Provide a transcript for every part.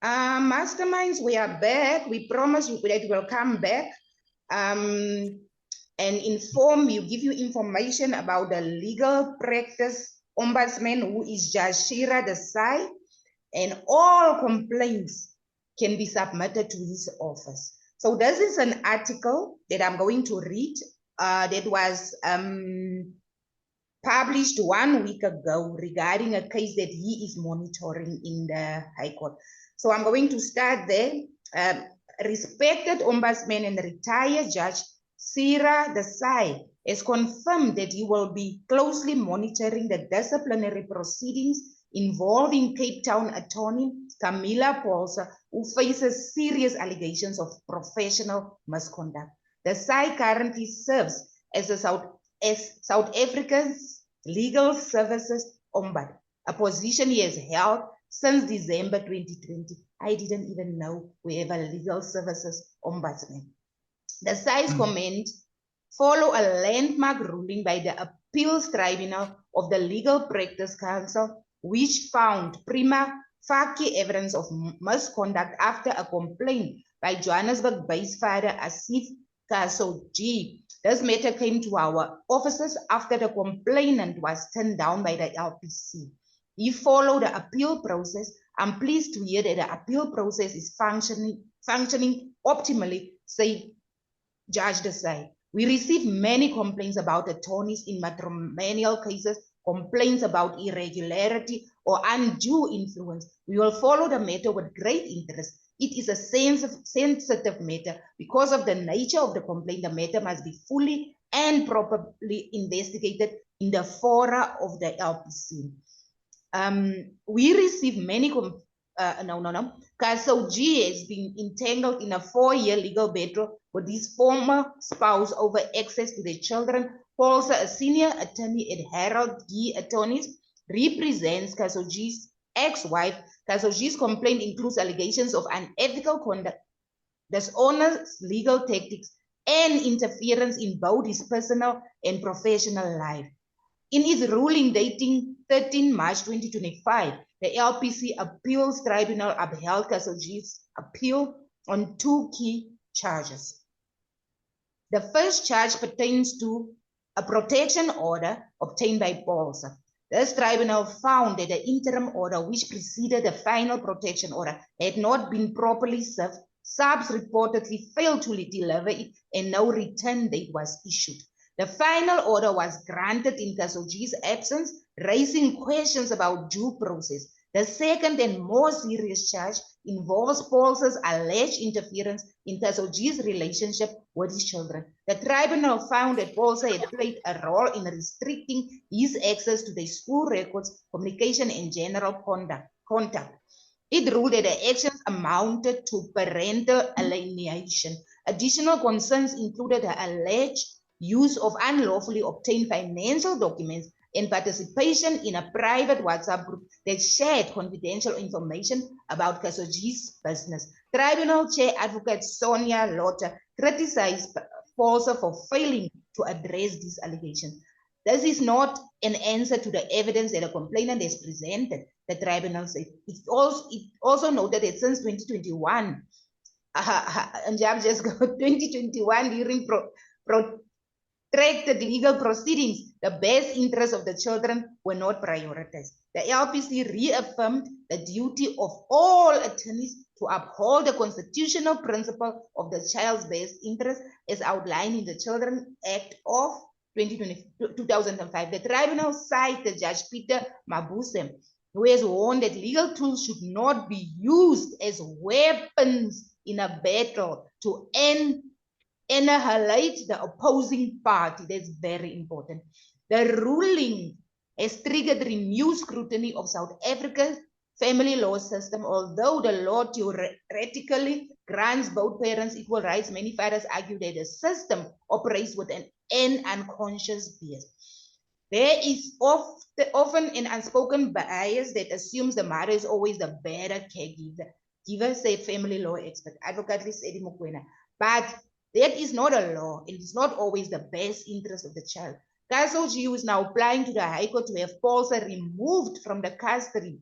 Masterminds, we are back. We promise you that we'll come back and inform you, give you information about the legal practice ombudsman, who is Judge Shira Desai, and all complaints can be submitted to his office. So this is an article that I'm going to read that was published 1 week ago regarding a case that he is monitoring in the High Court. So I'm going to start there. Respected Ombudsman and retired Judge Shira Desai has confirmed that he will be closely monitoring the disciplinary proceedings involving Cape Town attorney Camilla Paulse, who faces serious allegations of professional misconduct. Desai currently serves as South Africa's Legal Services Ombudsman, a position he has held since December 2020. I didn't even know we have a Legal Services Ombudsman. Desai's comment follow a landmark ruling by the Appeals Tribunal of the Legal Practice Council, which found prima facie evidence of misconduct after a complaint by Johannesburg-based father Asif Kasoji. This matter came to our offices after the complainant was turned down by the LPC. He followed the appeal process. I'm pleased to hear that the appeal process is functioning optimally, said Judge Desai. We receive many complaints about attorneys in matrimonial cases, complaints about irregularity or undue influence. We will follow the matter with great interest. It is a sensitive matter. Because of the nature of the complaint, the matter must be fully and properly investigated in the fora of the LPC. We receive many Kasoji has been entangled in a 4-year legal battle with his former spouse over access to their children. Paulse, a senior attorney at Harold Gee Attorneys, represents Kasoji's ex-wife. Kasoji's complaint includes allegations of unethical conduct, dishonest legal tactics, and interference in both his personal and professional life. In its ruling dating 13 March 2025, the LPC Appeals Tribunal upheld Kasoji's appeal on 2 key charges. The first charge pertains to a protection order obtained by Paulse. This tribunal found that the interim order which preceded the final protection order had not been properly served. SAPS reportedly failed to deliver it and no return date was issued. The final order was granted in Kasoji's absence, raising questions about due process. The second and more serious charge involves Paulse's alleged interference in Kasoji's relationship with his children. The tribunal found that Paulse had played a role in restricting his access to the school records, communication, and general contact. It ruled that the actions amounted to parental alienation. Additional concerns included the alleged use of unlawfully obtained financial documents and participation in a private WhatsApp group that shared confidential information about Kasoji's business. Tribunal Chair Advocate Sonia Lotter criticized Paulse for failing to address these allegations. This is not an answer to the evidence that the complainant has presented, the tribunal said. It also noted that since 2021, and just 2021 during protracted legal proceedings, the best interests of the children were not prioritized. The LPC reaffirmed the duty of all attorneys to uphold the constitutional principle of the child's best interest as outlined in the Children's Act of 2005. The tribunal cited Judge Peter Mabuse, who has warned that legal tools should not be used as weapons in a battle to annihilate the opposing party. That's very important. The ruling has triggered renewed scrutiny of South Africa's family law system. Although the law theoretically grants both parents equal rights, many fathers argue that the system operates with an unconscious bias. There is often an unspoken bias that assumes the mother is always the better caregiver. Giver said family law expert, Advocate Lesedi Mokoena. But that is not a law. It is not always the best interest of the child. Kasoji is now applying to the High Court to have Paulse removed from the custody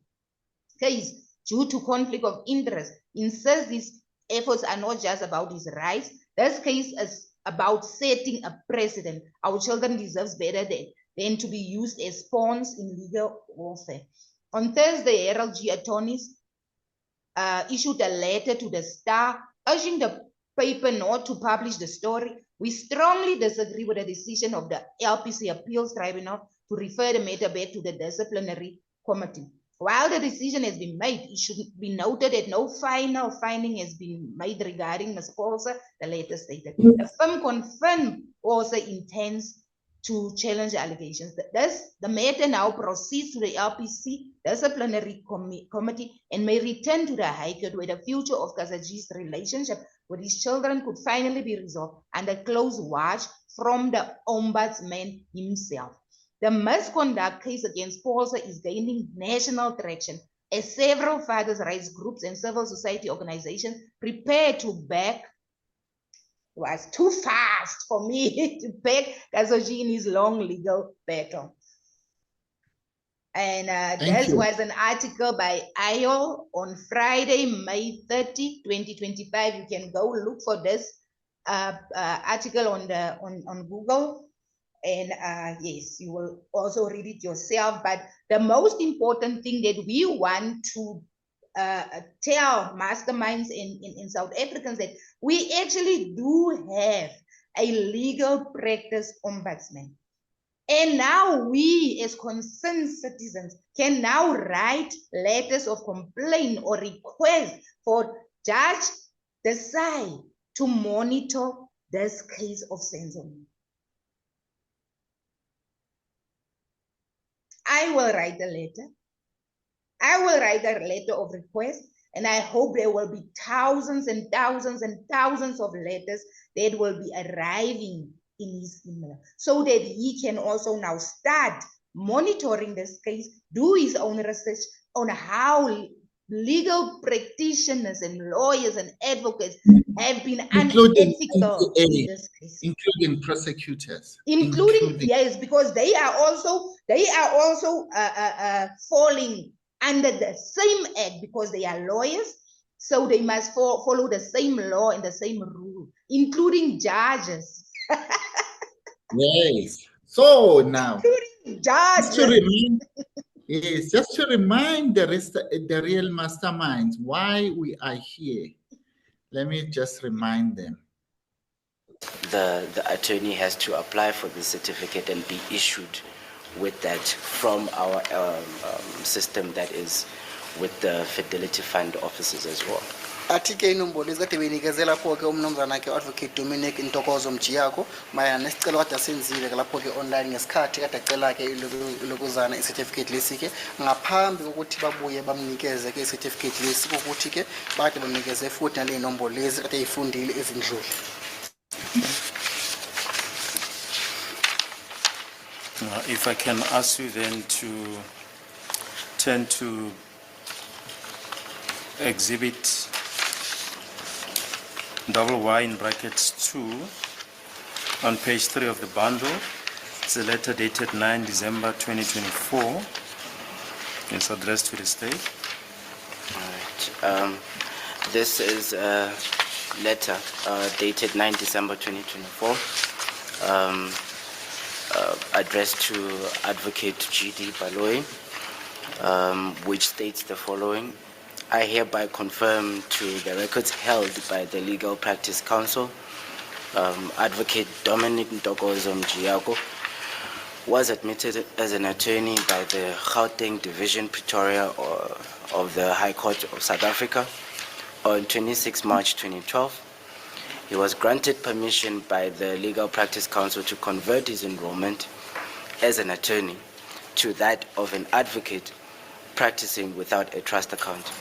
case due to conflict of interest, insists these efforts are not just about his rights. This case is about setting a precedent. Our children deserve better than to be used as pawns in legal warfare. On Thursday, Herald G attorneys issued a letter to the Star urging the paper not to publish the story. We strongly disagree with the decision of the LPC Appeals Tribunal to refer the matter back to the disciplinary committee. While the decision has been made, it should be noted that no final finding has been made regarding Ms. Paulse, the letter stated. The firm confirmed also intends to challenge the allegations. Thus, the matter now proceeds to the LPC disciplinary committee and may return to the High Court, where the future of Kasaji's relationship with his children could finally be resolved under close watch from the ombudsman himself. The misconduct case against Paulse is gaining national traction as several fathers' rights groups and civil society organizations prepare to back. Was too fast for me to back Kasaji in his long legal battle. And this was an article by IOL on Friday, May 30, 2025. You can go look for this article on Google. And yes, you will also read it yourself. But the most important thing that we want to tell masterminds in South Africans that we actually do have a legal practice ombudsman. And now we as concerned citizens can now write letters of complaint or request for Judge Desai to monitor this case of censorship. I will write a letter. I will write a letter of request, and I hope there will be thousands and thousands and thousands of letters that will be arriving in his email, so that he can also now start monitoring this case, do his own research on how legal practitioners and lawyers and advocates have been unethical in this case. Including prosecutors. Including, yes, because they are also falling under the same act because they are lawyers, so they must follow the same law and the same rule, including judges. Yes. So now, just to remind the real masterminds why we are here. Let me just remind them. The attorney has to apply for the certificate and be issued with that from our system that is with the Fidelity Fund offices as well. Atike inombolo ezikade benikezela lapho ke umnumzana ke Advocate Dominic Ntokozo Mjiyako mayana nesicelo kade asenzile ke lapho ke online ngesikhathi kade acela ke lokuzana icertificate lesi ke ngaphambi kokuthi babuye bamnikeze ke icertificate lesi ukuthi ke bade bamnikeze futhi nale inombolo lezi kade ayifundile ezindlule. If I can ask you then to turn to exhibit Y in brackets 2 on page 3 of the bundle. It's a letter dated 9 December 2024. It's addressed to the state. All right. This is a letter dated 9 December 2024, addressed to Advocate G.D. Baloyi, which states the following. I hereby confirm to the records held by the Legal Practice Council, Advocate Dominic Ntokozo Mjiyako was admitted as an attorney by the Gauteng Division Pretoria of the High Court of South Africa on 26 March 2012. He was granted permission by the Legal Practice Council to convert his enrollment as an attorney to that of an advocate practicing without a trust account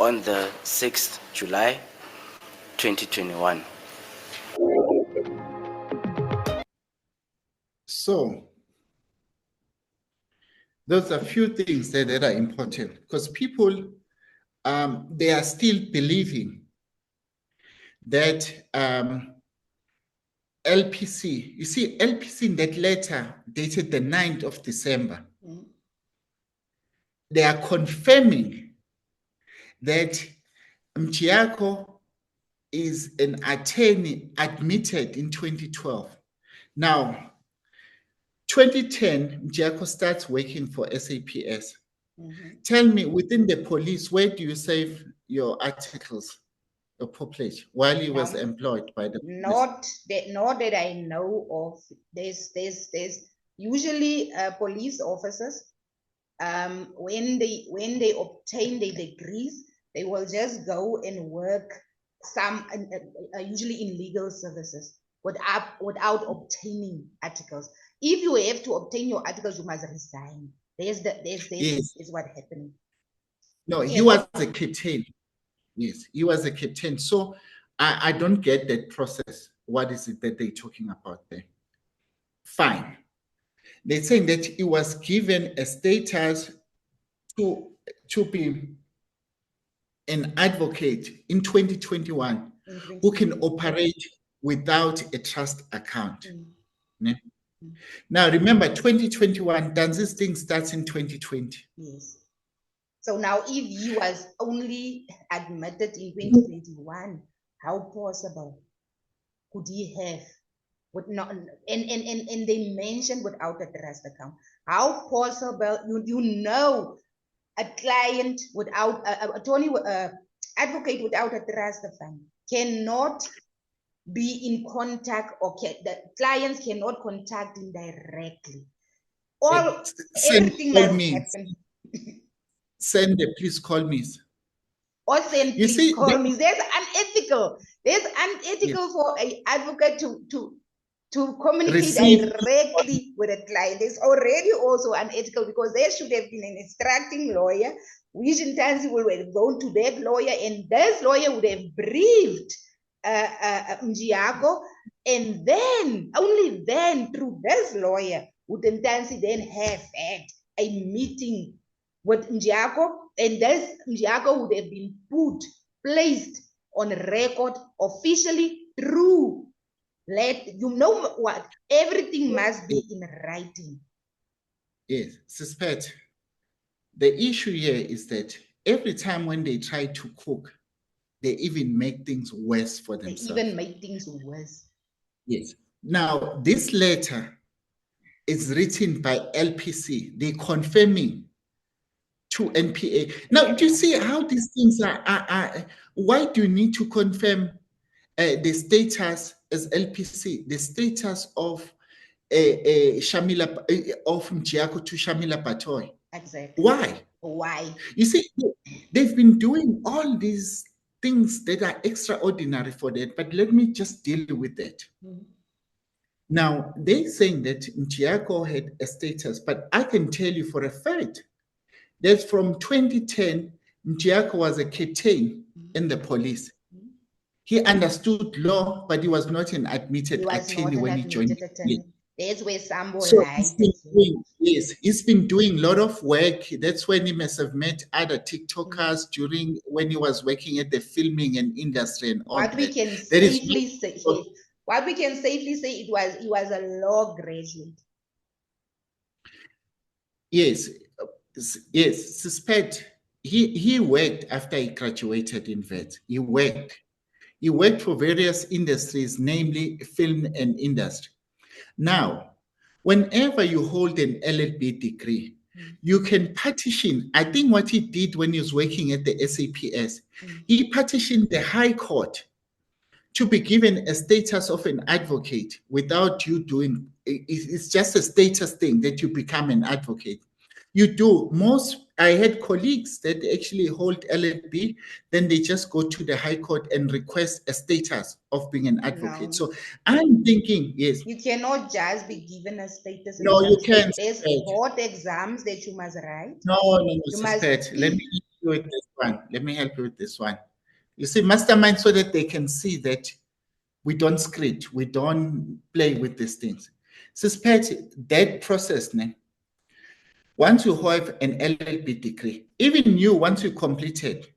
on the 6th July 2021. So, those are a few things that are important because people, they are still believing that LPC, you see, LPC in that letter dated the 9th of December, they are confirming that Mchiako is an attorney admitted in 2012. Now, 2010, Mchiako starts working for SAPS. Tell me, within the police, where do you save your articles, your publish, while he was employed by the police? Not that I know of. There's usually police officers. When they obtain their degrees, they will just go and work usually in legal services without obtaining articles. If you have to obtain your articles, you must resign. Yes. Is what happened. No, he was a captain. Yes, he was a captain. So I don't get that process. What is it that they're talking about there? Fine. They're saying that he was given a status to be an advocate in 2021 who can operate without a trust account. Now, remember, 2021, this thing starts in 2020. Yes. So now, if he was only admitted in 2021, how possible could he have? Would not, and they mentioned without a trust account. How possible? You know, a client without attorney, advocate without a trust fund cannot be in contact, or the clients cannot contact him directly. Everything must happen. Send it, please call me. Or send, please call me. There's unethical for an advocate to communicate directly with a client. It's already also unethical, because there should have been an instructing lawyer, which in times will have gone to that lawyer, and this lawyer would have briefed Mchiako, and then, only then, through this lawyer, would Ntansi then have had a meeting with Mchiako, and this Mchiako would have been placed on record officially through, you know what, everything must be in writing. Yes, suspect. The issue here is that every time when they try to cook, they even make things worse for themselves. They even make things worse. Yes. Now, this letter is written by LPC. They're confirming to NPA. Now, do you see how these things are? Why do you need to confirm the status as LPC, the status of Shamila, of Mchiako to Shamila Batoyi? Exactly. Why? You see, they've been doing all these things that are extraordinary for that, but let me just deal with that. Now, they're saying that Mchiako had a status, but I can tell you for a fact that from 2010, Mchiako was a captain in the police. He understood law, but he was not an admitted attorney when he joined. There's where somebody he's been doing a lot of work. That's when he must have met other TikTokers during when he was working at the filming and industry and all what we can safely say, he was a law graduate. Yes, suspect he worked after he graduated in VET. He worked for various industries, namely film and industry. Now, whenever you hold an LLB degree, you can petition. I think what he did when he was working at the SAPS, he petitioned the High Court to be given a status of an advocate without you doing, it's just a status thing that you become an advocate. You do. I had colleagues that actually hold LLB, then they just go to the High Court and request a status of being an advocate. No. So I'm thinking, yes. You cannot just be given a status. No, you can't. There's board exams that you must write. No, let me help you with this one. You see, mastermind, so that they can see that we don't script, we don't play with these things. Suspect that process, ne? Once you have an LLB degree, even you, once you complete it,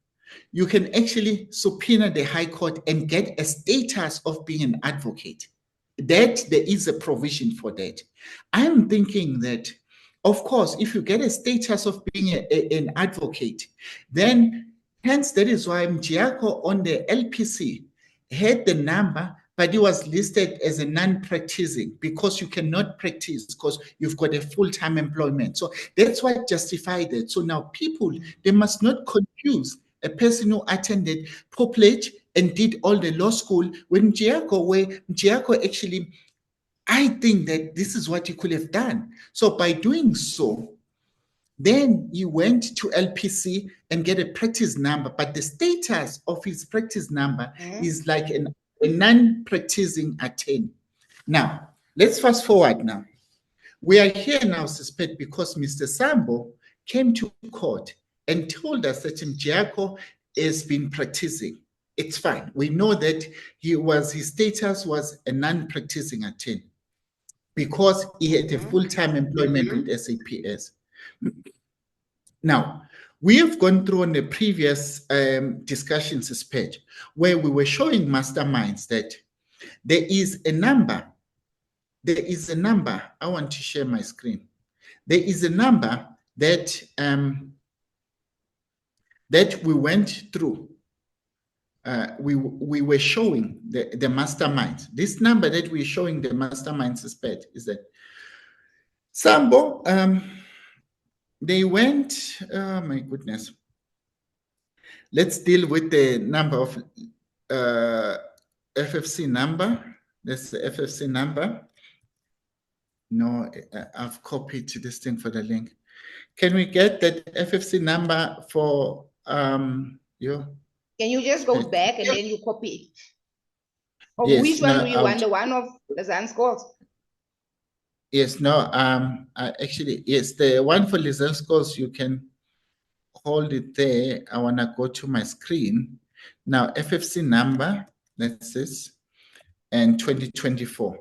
you can actually subpoena the High Court and get a status of being an advocate. That there is a provision for that. I'm thinking that, of course, if you get a status of being an advocate, then Hence, that is why Mjiako on the LPC had the number, but it was listed as a non-practicing because you cannot practice because you've got a full-time employment. So that's what justified it. So now people, they must not confuse a person who attended Poplar and did all the law school with Mjiako, where Mjiako actually, I think that this is what he could have done. So by doing so, then he went to LPC and get a practice number, but the status of his practice number is like a non-practicing attorney. Now, let's fast forward now. We are here now, suspect, because Mr. Sambo came to court and told us that Mjiako has been practicing. It's fine. We know that his status was a non-practicing attorney because he had a full-time employment with SAPS. Now, we have gone through on the previous discussions page where we were showing masterminds that there is a number. There is a number. I want to share my screen. There is a number that that we went through. We were showing the masterminds. This number that we're showing the masterminds is that Sambo. They went, oh my goodness. Let's deal with the number of FFC number. That's the FFC number. No, I've copied this thing for the link. Can we get that FFC number for you? Can you just go back and then you copy it? Of Yes, which one no, do you want? The one of Lizanne scores? Yes, no, actually, yes, the one for Lizelle scores, you can hold it there. I want to go to my screen. Now, FFC number, that's this, and 2024.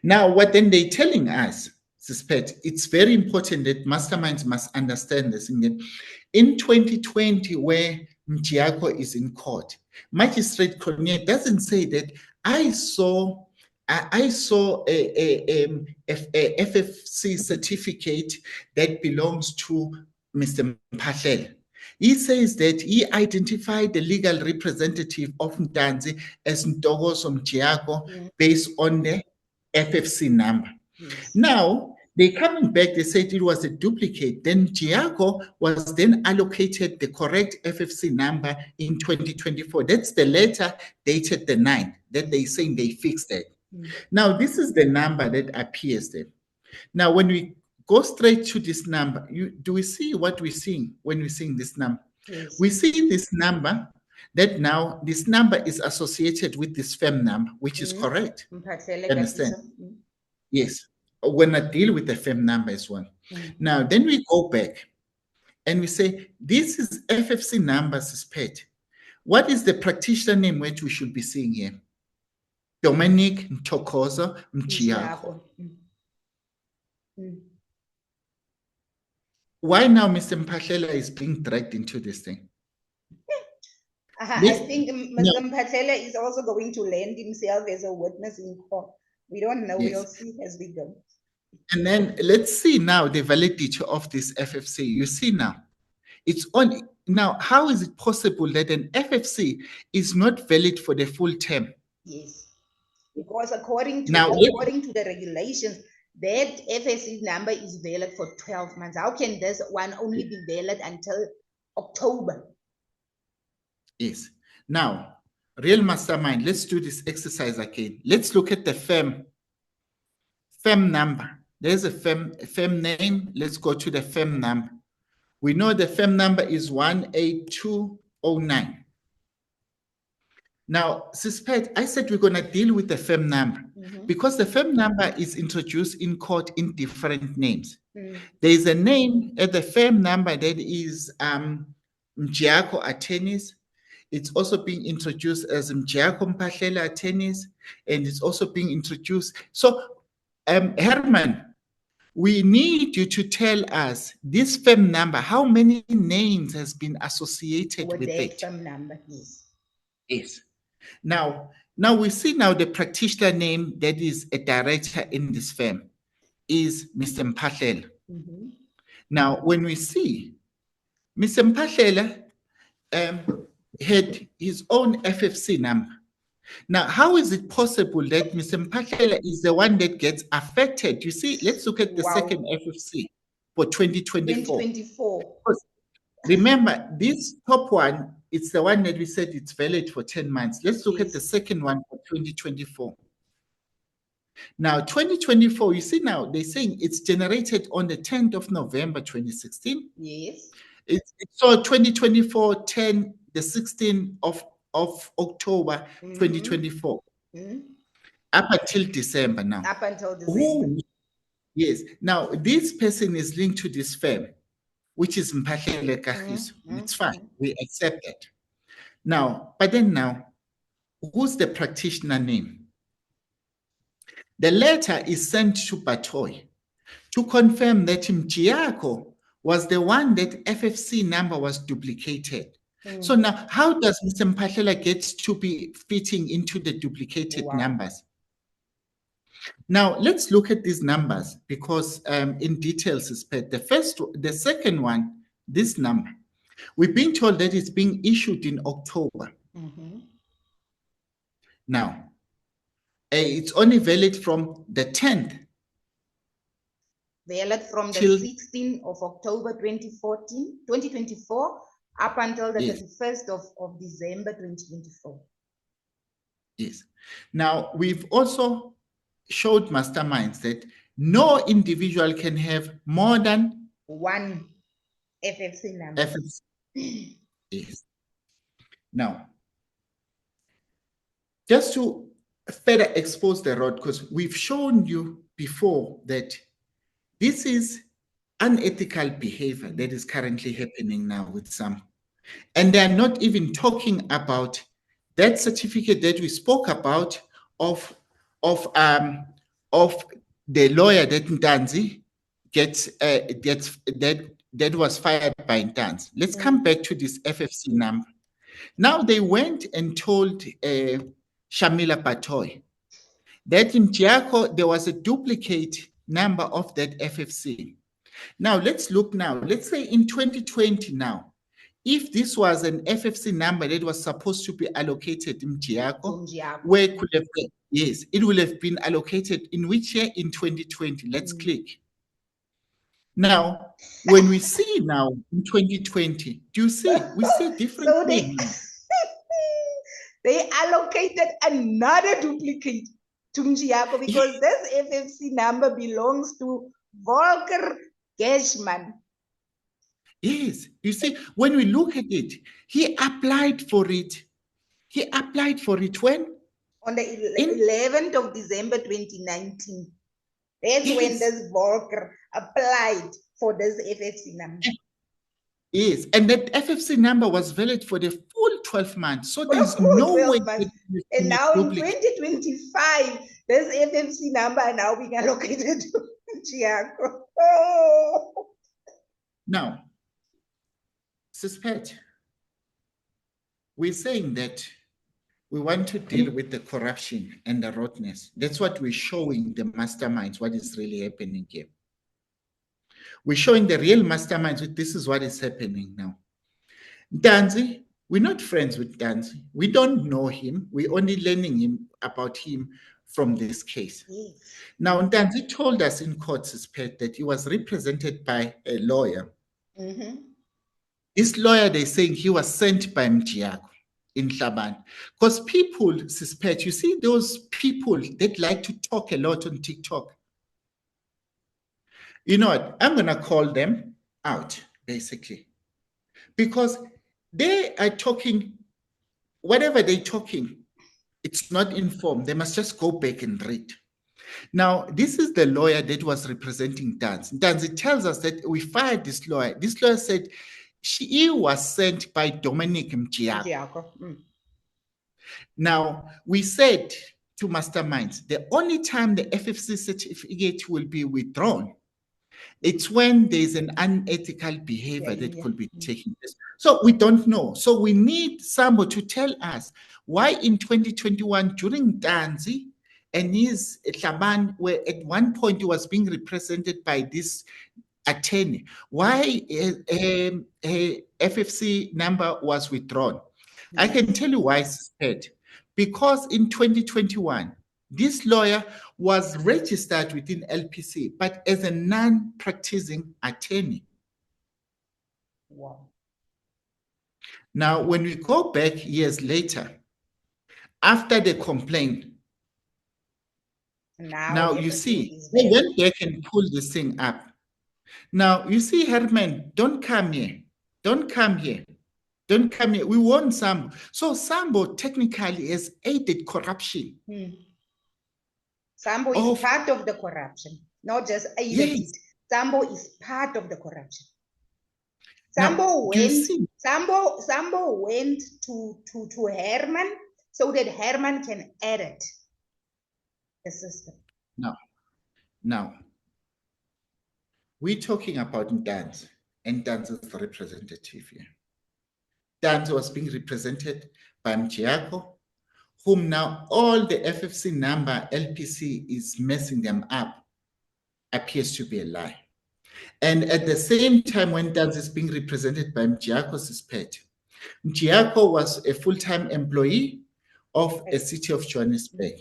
Now, what then they're telling us, suspect, it's very important that masterminds must understand this. In 2020, where Mjiako is in court, Magistrate Cornier doesn't say that I saw a FFC certificate that belongs to Mr. Mphahlele. He says that he identified the legal representative of Mdanzi as Ntokozo Mjiako based on the FFC number. Yes. Now, they coming back, they said it was a duplicate. Then Mjiako was then allocated the correct FFC number in 2024. That's the letter dated the 9th that they saying they fixed it. Now, this is the number that appears there. Now, when we go straight to this number, do we see what we're seeing when we're seeing this number? Yes. We see this number, that now this number is associated with this FEM number, which is correct. Understand? Yes. When I deal with the FEM number as well. Now, then we go back and we say, this is FFC number suspect. What is the practitioner name which we should be seeing here? Dominic Ntokozo Mjiako. Why now Mr. Mphahlele is being dragged into this thing? I think Mr. Mphahlele is also going to lend himself as a witness in court. We don't know. Yes. We'll see as we go. And then let's see now the validity of this FFC. You see now, it's on. Now, how is it possible that an FFC is not valid for the full term? Yes. Because according to the regulations, that FFC number is valid for 12 months. How can this one only be valid until October? Yes. Now, real mastermind, let's do this exercise again. Let's look at the FEM number. There's a FEM name. Let's go to the FEM number. We know the FEM number is 18209. Now, suspect, I said we're going to deal with the FEM number because the FEM number is introduced in court in different names. There is a name at the FEM number that is Mjiako Attorneys. It's also being introduced as Mjiako Mphahlele Attorneys, and it's also being introduced. So, Herman, we need you to tell us this FEM number, how many names has been associated with it? FEM number, yes. Yes. Now we see now the practitioner name that is a director in this firm is Mr. Mphahlele. Now, when we see Mr. Mphahlele, had his own FFC number. Now, how is it possible that Mr. Mphahlele is the one that gets affected? You see, let's look at the Wow. second FFC for 2024. 2024. Because remember, this top one, it's the one that we said it's valid for 10 months. Let's look at the Yes. second one for 2024. Now, 2024, you see now, they're saying it's generated on the 10th of November, 2016. Yes. So 2024, 10, the 16th of October, Mhm. 2024, Mhm. up until December now. Up until December. Who? Yes. Now, this person is linked to this firm, which is Mphahlele Kagiso. It's fine. We accept that. Now, but then now, who's the practitioner name? The letter is sent to Batoy to confirm that Mjiako was the one that FFC number was duplicated. So now, how does Mr. Mphahlele get to be fitting into the duplicated Wow. numbers? Now, let's look at these numbers because in details is paid. The second one, this number, we've been told that it's being issued in October. Mhm. Now, it's only valid from the 10th. Valid from the Till- 16th of October 2024 up until the Yes. 31st of December 2024. Yes. Now, we've also showed masterminds that no individual can have more than One FFC number. FFC. Yes. Now, just to further expose the road, because we've shown you before that this is unethical behavior that is currently happening now with some. And they're not even talking about that certificate that we spoke about of the lawyer that Ntanzi gets that was fired by Ntanzi. Let's come back to this FFC number. Now they went and told Shamila Batoy that in Mjiako there was a duplicate number of that FFC. Now let's look now. Let's say in 2020 now, if this was an FFC number that was supposed to be allocated in Mjiako, Mjiako. where could have been? Yes, it will have been allocated in which year? In 2020. Let's click. Now, when we see now in 2020, do you see? We see different So things. they allocated another duplicate to Mjiako because this FFC number belongs to Volker Gershman. Yes, you see, when we look at it, he applied for it. He applied for it when? On the 11th of December 2019. That's when Yes. this Volker applied for this FFC number. Yes, and that FFC number was valid for the full 12 months. So there's full no 12 way. months. that And now in duplicate. 2025, this FFC number are now being allocated to Mjiako. Oh. Now, suspect, we're saying that we want to deal with the corruption and the rottenness. That's what we're showing the masterminds, what is really happening here. We're showing the real masterminds, this is what is happening now. Ntanzi, we're not friends with Ntanzi. We don't know him. We're only learning about him from this case. Yes. Now, Ntanzi told us in court, Suspect, that he was represented by a lawyer. Mm-hmm. This lawyer, they're saying he was sent by Mjiako in Hlabane. Because people suspect, you see those people that like to talk a lot on TikTok. You know what? I'm going to call them out, basically. Because they are talking, whatever they're talking, it's not informed. They must just go back and read. Now, this is the lawyer that was representing Ntanzi. Ntanzi tells us that we fired this lawyer. This lawyer said he was sent by Dominic Mjiako. Mjiako. Mm. Now, we said to Masterminds, the only time the FFC certificate will be withdrawn, it's when there's an unethical behavior that could be taking place. So we don't know. So we need somebody to tell us why in 2021, during Ntanzi and his Hlabane, where at one point he was being represented by this attorney, why a FFC number was withdrawn. I can tell you why it's paid. Because in 2021, this lawyer was registered within LPC, but as a non-practicing attorney. Wow. Now, when we go back years later, after the complaint, now you see, they went back and pulled this thing up. Now, you see, Herman, don't come here. Don't come here. Don't come here. We want Sambo. So Sambo technically has aided corruption. Sambo is part of the corruption, not just aided it. Sambo is part of the corruption. Sambo went to Herman so that Herman can edit the system. Now, we're talking about Ntanzi, and Ntanzi is the representative here. Ntanzi was being represented by Mjiyako, whom now all the FFC number LPC is messing them up, appears to be a lie. And at the same time, when Ntanzi is being represented by Mjiyako's pet, Mjiyako was a full-time employee of a city of Johannesburg.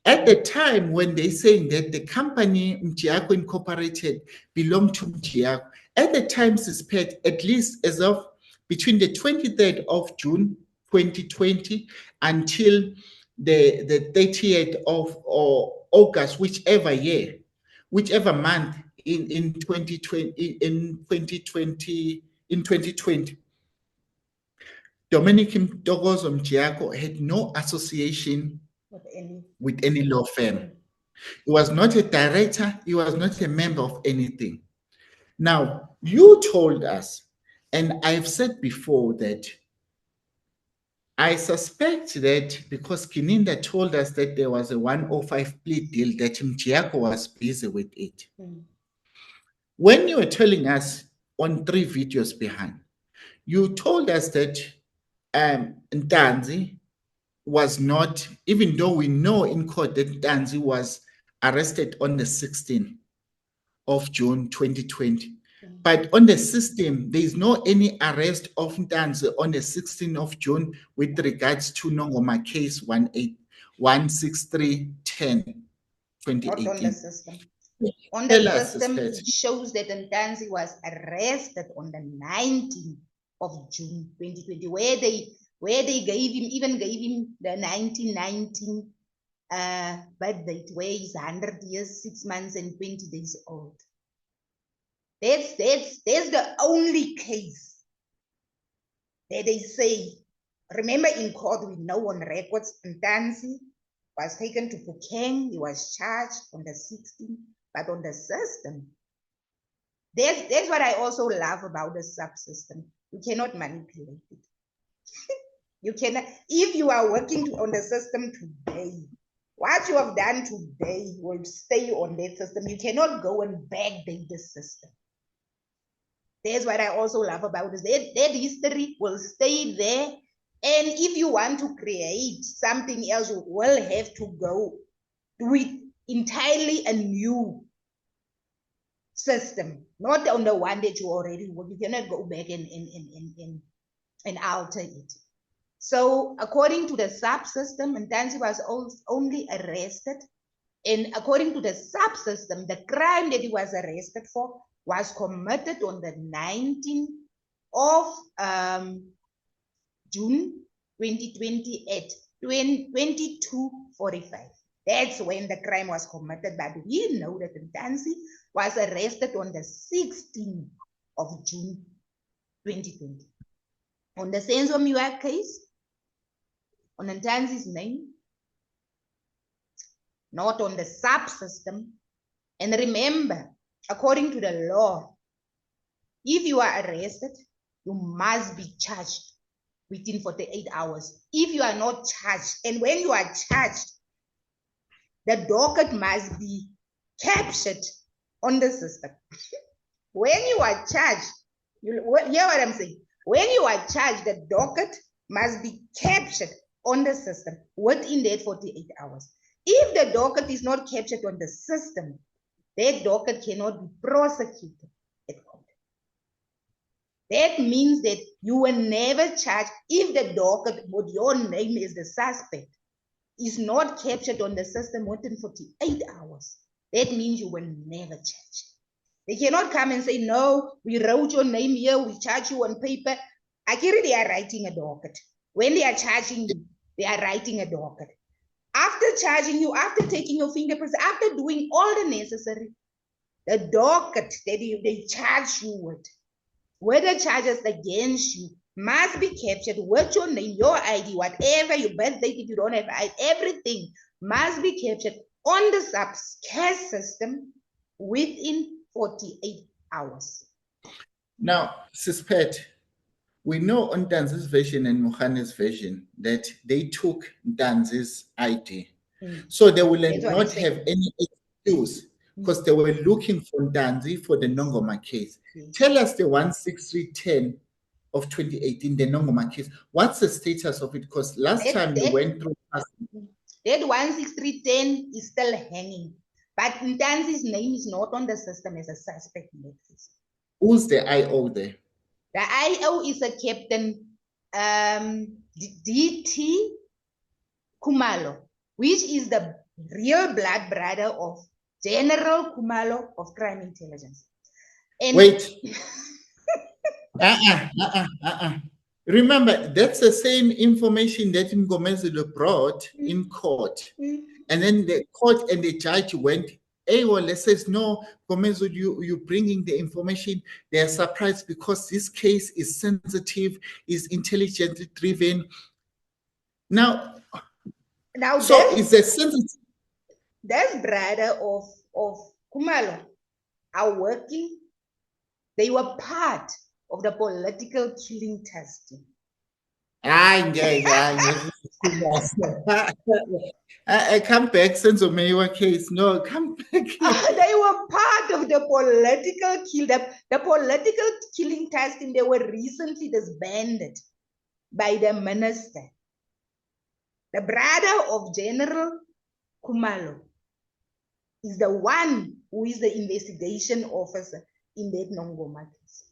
At the time when they're saying that the company Mjiyako Incorporated belonged to Mjiyako, at the time suspect, at least as of between the 23rd of June 2020 until the 30th of August, whichever month in 2020, Dominic Mtokozo Mjiyako had no association with any law firm. He was not a director, he was not a member of anything. Now, you told us, and I've said before that I suspect that because Kininda told us that there was a 105 plea deal, that Mjiyako was busy with it. When you were telling us on 3 videos behind, you told us that Ntanzi was not, even though we know in court that Ntanzi was arrested on the 16th of June 2020. But on the system, there is no any arrest of Ntanzi on the 16th of June with regards to Nongoma case 16310 2018. Not on the system. On the system, it shows that Ntanzi was arrested on the 19th of June 2020, where they gave him the 1919 birth date, where he's 100 years, 6 months, and 20 days old. That's the only case that they say. Remember, in court, we know on records, Ntanzi was taken to Phokeng. He was charged on the 16th, but on the system, that's what I also love about the subsystem. You cannot manipulate it. You cannot. If you are working on the system today, what you have done today will stay on that system. You cannot go and backdate the system. That's what I also love about this. That history will stay there. And if you want to create something else, you will have to go with entirely a new system, not on the one that you already work. You cannot go back and alter it. So according to the subsystem, Ntanzi was only arrested. And according to the subsystem, the crime that he was arrested for was committed on the 19th of June 2020 at 22:45. That's when the crime was committed. But we know that Ntanzi was arrested on the 16th of June 2020. On the Senzo Miwa case, on Ntanzi's name, not on the subsystem. And remember, according to the law, if you are arrested, you must be charged within 48 hours. If you are not charged, and when you are charged, the docket must be captured on the system. When you are charged, you hear what I'm saying? When you are charged, the docket must be captured on the system within that 48 hours. If the docket is not captured on the system, that docket cannot be prosecuted at court. That means that you will never charge if the docket with your name is the suspect is not captured on the system within 48 hours. That means you will never charge. They cannot come and say, no, we wrote your name here, we charge you on paper. Actually, they are writing a docket. When they are charging you, they are writing a docket. After charging you, after taking your fingerprints, after doing all the necessary, the docket that they charge you with, whether charges against you, must be captured with your name, your ID, whatever, your birth date, if you don't have ID, everything must be captured on the cash system within 48 hours. Now, Sispet, we know on Danzi's version and Mohane's version that they took Danzi's ID. So they will not have any excuse because they were looking for Danzi for the Nongoma case. Tell us the 16310 of 2018, the Nongoma case. What's the status of it? Because last time we went through. That 16310 is still hanging. But Ntanzi's name is not on the system as a suspect in that case. Who's the IO there? The IO is a Captain DT Khumalo, which is the real blood brother of General Khumalo of Crime Intelligence. And wait. Remember, that's the same information that Mgomezulu brought in court. And then the court and the judge went, AWOL says, no, Mgomezulu, you're bringing the information. They are surprised because this case is sensitive, is intelligently driven. Now so is a sensitive. This brother of Khumalo are working. They were part of the political killing testing. I come back since the Mayor case. No, come back. They were part of the political the political killing testing. They were recently disbanded by the minister. The brother of General Khumalo is the one who is the investigation officer in that Nongoma case.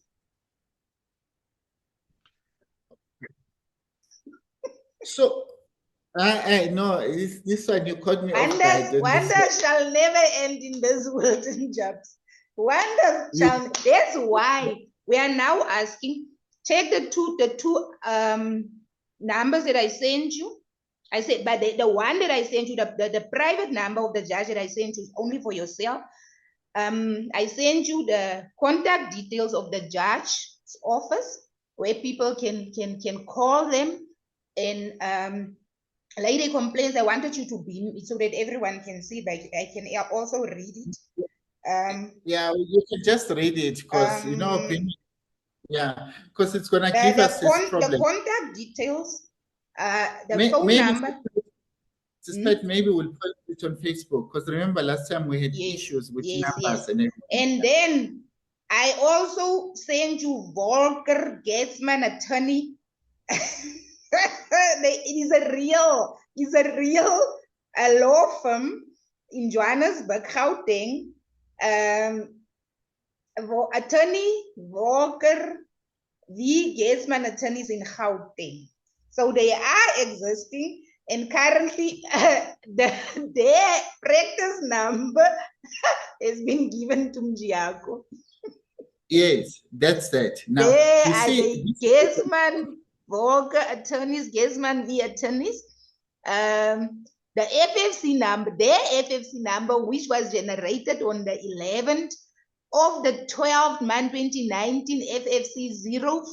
So, I know this one you caught me off guard. Wonder shall never end in this world in jobs. Wonder shall. That's why we are now asking. Check the two numbers that I sent you. I said, but the one that I sent you, the private number of the judge that I sent you is only for yourself. I sent you the contact details of the judge's office where people can call them and lay their complaints. I wanted you to beam it so that everyone can see, but I can also read it. Yeah, you can just read it because yeah, because it's gonna give us this problem. The contact details. The phone number. Maybe we'll put it on Facebook because remember last time we had issues with numbers and everything. And then I also sent you Volker Getzmann attorney. It's a real law firm in Johannesburg, Gauteng. Attorney Volker V. Getzmann attorneys in Gauteng. So they are existing, and currently their practice number has been given to Mjiako. Yes, that's that. Now, they are the Getzmann Volker attorneys, Getzmann V attorneys. The FFC number, their FFC number, which was generated on the 11th of the 12th month 2019, FFC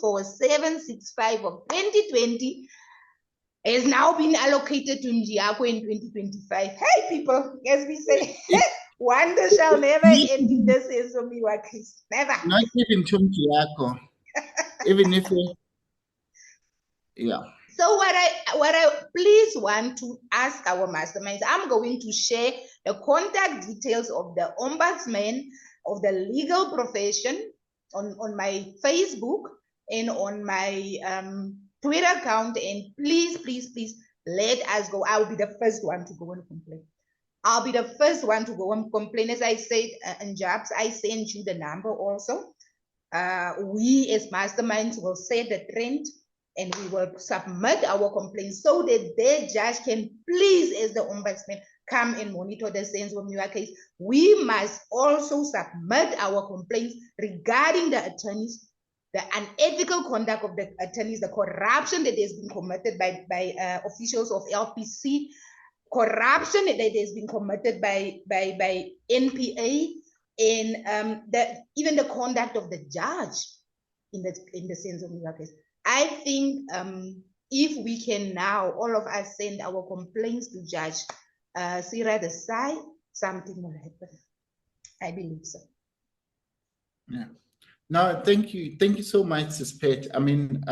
04765 of 2020, has now been allocated to Mjiako in 2025. Hey, people, as we say, wonder shall never end in this Ezomiwa case. Never. Not even to Mjiako. Even if So what I please want to ask our masterminds, I'm going to share the contact details of the ombudsman of the legal profession on my Facebook and on my Twitter account, and please let us go. I'll be the first one to go and complain. I'll be the first one to go and complain. As I said in Jobs, I sent you the number also. we as masterminds will set the trend and we will submit our complaints so that their judge can please, as the ombudsman, come and monitor the sense of your case. We must also submit our complaints regarding the attorneys, the unethical conduct of the attorneys, the corruption that has been committed by officials of LPC, corruption that has been committed by NPA, and even the conduct of the judge in the sense of your case. I think if we can now, all of us, send our complaints to Judge Sira Desai, something will happen. I believe so. Yeah. No, thank you. Thank you so much, Sispet. I mean,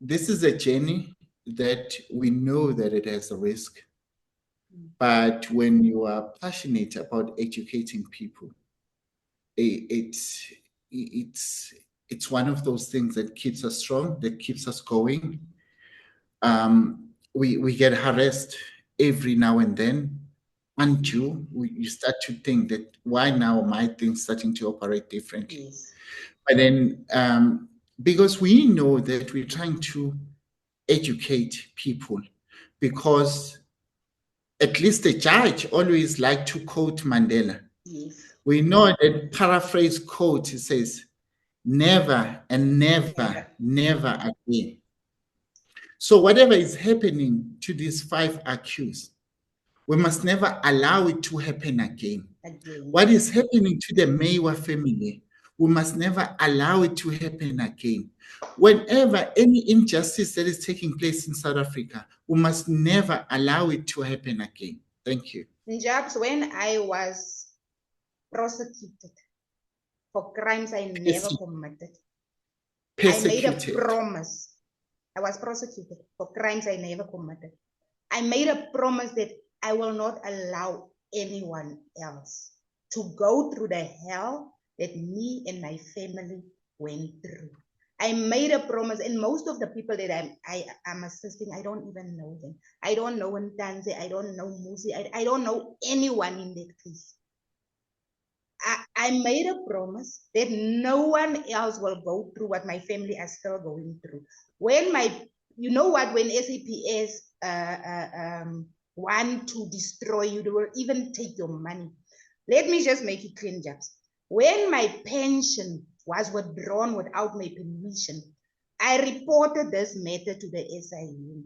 this is a journey that we know that it has a risk. But when you are passionate about educating people, it's one of those things that keeps us strong, that keeps us going. We get harassed every now and then until you start to think that why now my things starting to operate differently. Yes. But then because we know that we're trying to educate people, because at least the judge always like to quote Mandela. Yes. We know that paraphrase quote says, never and never, never again. So whatever is happening to these 5 accused, we must never allow it to happen again. What is happening to the Meiwa family, we must never allow it to happen again. Whenever any injustice that is taking place in South Africa, we must never allow it to happen again. Thank you. Njabs, when I was prosecuted for crimes I never committed, I made a promise. I was prosecuted for crimes I never committed. I made a promise that I will not allow anyone else to go through the hell that me and my family went through. I made a promise, and most of the people that I am assisting, I don't even know them. I don't know Ntanze, I don't know Musi, I don't know anyone in that case. I made a promise that no one else will go through what my family are still going through. When you know what, when SAPS want to destroy you, they will even take your money. Let me just make it clean, Jabs. When my pension was withdrawn without my permission, I reported this matter to the SIU.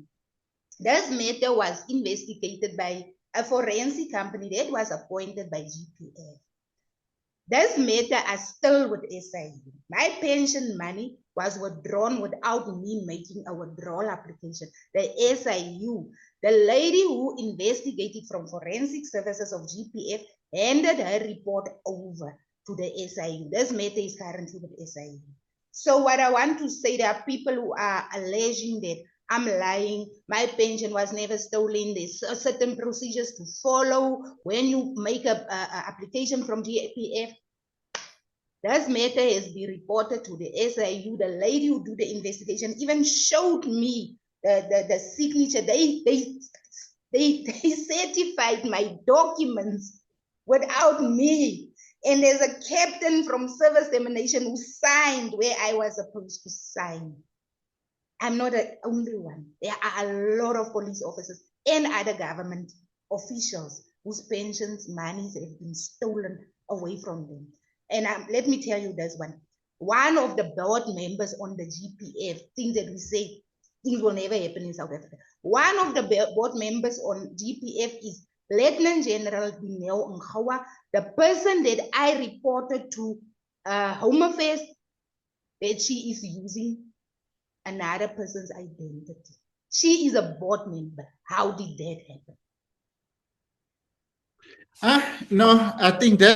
This matter was investigated by a forensic company that was appointed by GPF. This matter is still with SIU. My pension money was withdrawn without me making a withdrawal application. The SIU, the lady who investigated from Forensic Services of GPF, handed her report over to the SIU. This matter is currently with SIU. So what I want to say, there are people who are alleging that I'm lying, my pension was never stolen, there's certain procedures to follow when you make an application from GPF. This matter has been reported to the SIU. The lady who did the investigation even showed me the signature. They certified my documents without me. And there's a captain from service termination who signed where I was supposed to sign. I'm not the only one. There are a lot of police officers and other government officials whose pensions, monies have been stolen away from them. And let me tell you this one. One of the board members on the GPF, things that we say, things will never happen in South Africa. One of the board members on GPF is Lieutenant General Dineo Nghawa, the person that I reported to Home Affairs, that she is using another person's identity. She is a board member. How did that happen? No, I think that